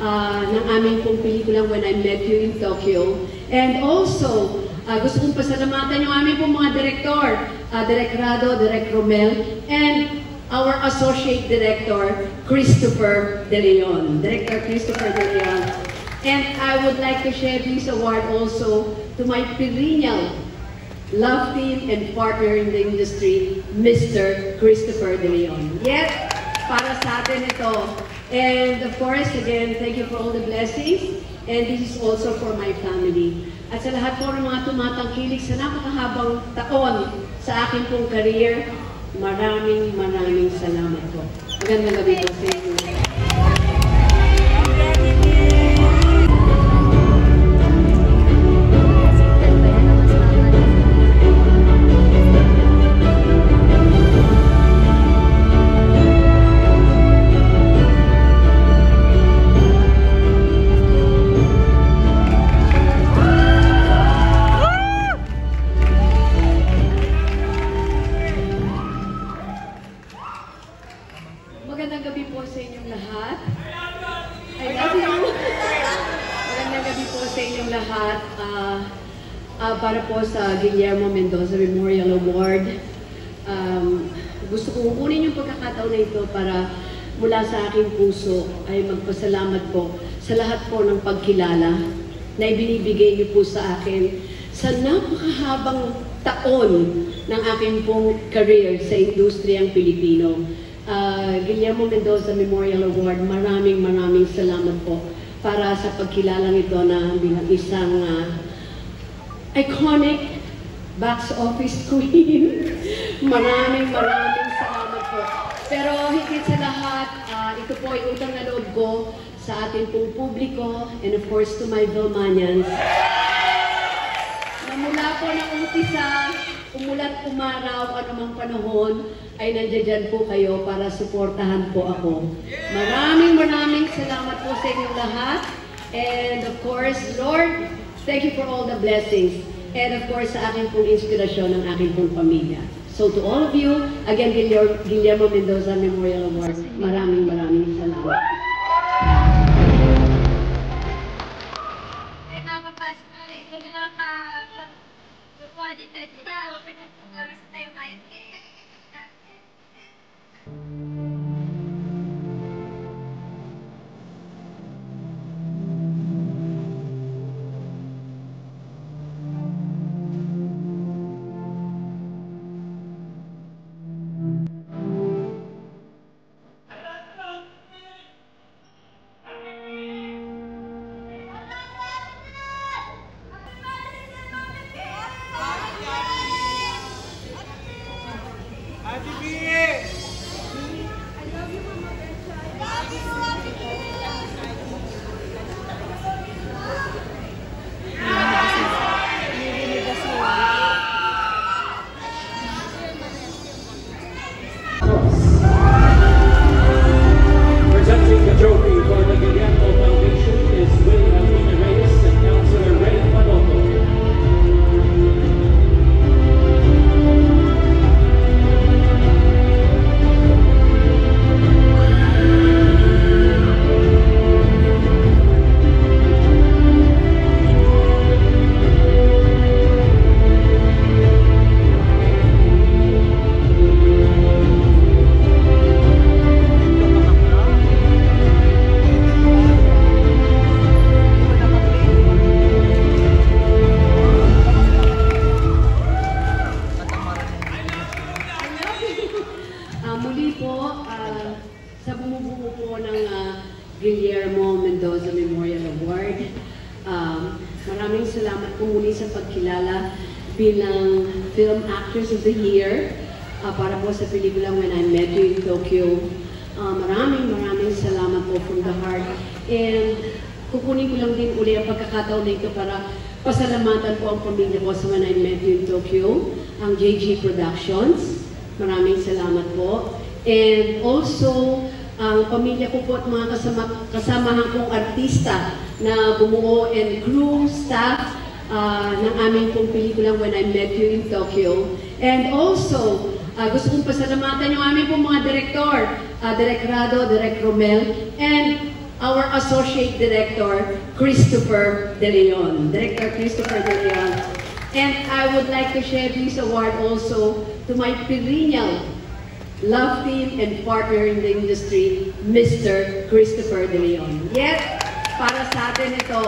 ng aming pong pelikulang When I Met You in Tokyo. And also, gusto kong pasalamatan yung aming pong mga direktor, Direk Rado, Direk Romel, and our Associate Director, Christopher De Leon. Director Christopher De Leon. And I would like to share this award also to my perennial love team and partner in the industry, Mr. Christopher De Leon. Yes, para sa atin ito. And of course, again, thank you for all the blessings. And this is also for my family. At sa lahat po ng mga tumatangkilik sa napakahabang taon sa aking pong career, maraming salamat po. Magandang gabi po sa inyo. Magandang gabi po sa inyong lahat. I love you. Magandang gabi po sa inyong lahat. Para po sa Guillermo Mendoza Memorial Award. Gusto kong kunin yung pagkakataon na ito para mula sa aking puso ay magpasalamat po sa lahat po ng pagkilala na ibinibigay niyo po sa akin sa napakahabang taon ng aking pong career sa industriyang Pilipino. Guillermo Mendoza Memorial Award, maraming salamat po para sa pagkilala nito na bilang isang iconic box office queen. Maraming salamat po. Pero higit sa lahat, ito po ay utang na loob ko sa ating pong publiko and of course to my Vilmanians. Na mula po ng umpisa, umulat umaraw, anumang panahon, ay nandiyan po kayo para suportahan po ako. Maraming salamat po sa inyong lahat. And of course, Lord, thank you for all the blessings. And of course, sa aking pong inspirasyon ng aking pong pamilya. So to all of you, again, Guillermo Mendoza Memorial Award, maraming salamat. Muli po, sa bumubuo po ng Guillermo Mendoza Memorial Award, maraming salamat po muli sa pagkilala bilang Film Actress of the Year para po sa pelikulang When I Met You in Tokyo. Maraming salamat po from the heart. And kukunin ko lang din uli ang pagkakataon na ito para pasalamatan po ang pamilya ko sa When I Met You in Tokyo, ang JG Productions. Maraming salamat po. And also, ang pamilya ko po at mga kasamahan kong artista na bumuo and crew, staff ng aming pong pelikulang When I Met You in Tokyo. And also, gusto kong pasalamatan yung aming pong mga direktor, Direk Rado, Direk Romel, and our Associate Director, Christopher De Leon. Director Christopher De Leon. And I would like to share this award also to my perennial love team and partner in the industry, Mr. Christopher De Leon. Yes, para sa atin ito.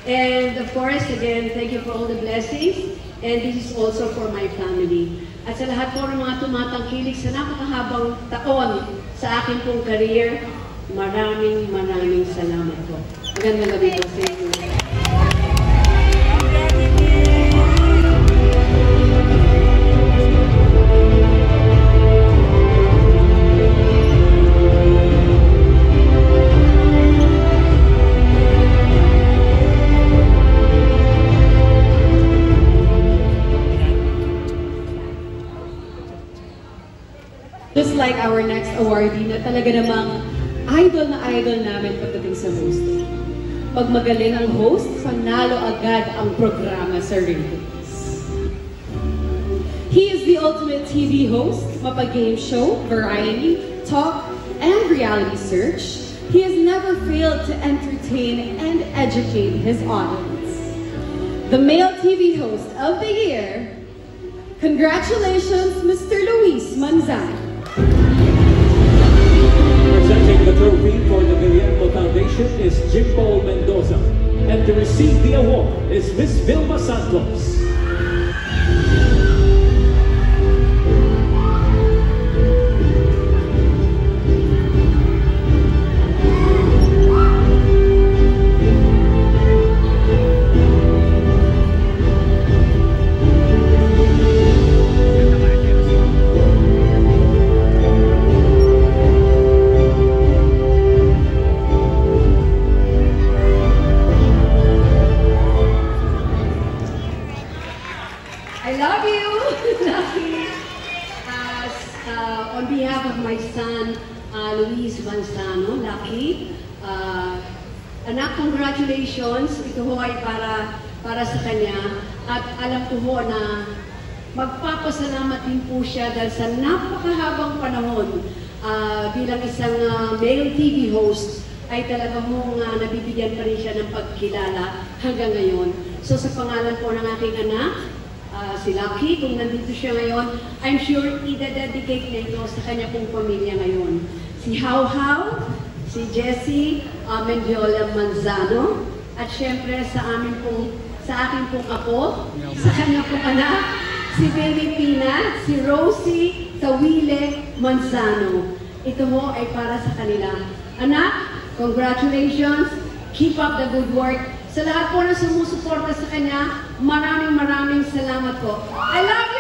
And of course, again, thank you for all the blessings. And this is also for my family. At sa lahat po ng mga tumatangkilik sa napakahabang taon sa akin pong career, maraming salamat po. Magandang gabi po sa inyo. Just like our next awardee na talaga namang idol namin pagdating sa hosting. Pag magaling ang host, panalo agad ang programa sa ratings. He is the ultimate TV host, mapa-game show, variety, talk, and reality search. He has never failed to entertain and educate his audience. The male TV host of the year, congratulations, Mr. Luis Manzano. Presenting the trophy for the Guillermo Foundation is Jimbo Mendoza. And to receive the award is Miss Vilma Santos. I love you, Lucky. On behalf of my son, Luis Manzano, Lucky, anak, congratulations. Ito ho ay para sa kanya. At alam ko ho na magpapasalamat din po siya dahil sa napakahabang panahon bilang isang male TV host ay talaga mo nabibigyan pa rin siya ng pagkilala hanggang ngayon. So sa pangalan po ng aking anak, si Lucky, kung nandito siya ngayon, I'm sure i-dedicate na ito sa kanya pong pamilya ngayon. Si How How, si Jessie Mendiola Manzano, at syempre sa akin pong apo, sa kanya pong anak, si Baby Pina, si Rosie Tawile Manzano. Ito mo ay para sa kanila. Anak, congratulations, keep up the good work. Sa lahat po na sumusuporta sa kanya, maraming salamat po. I love you!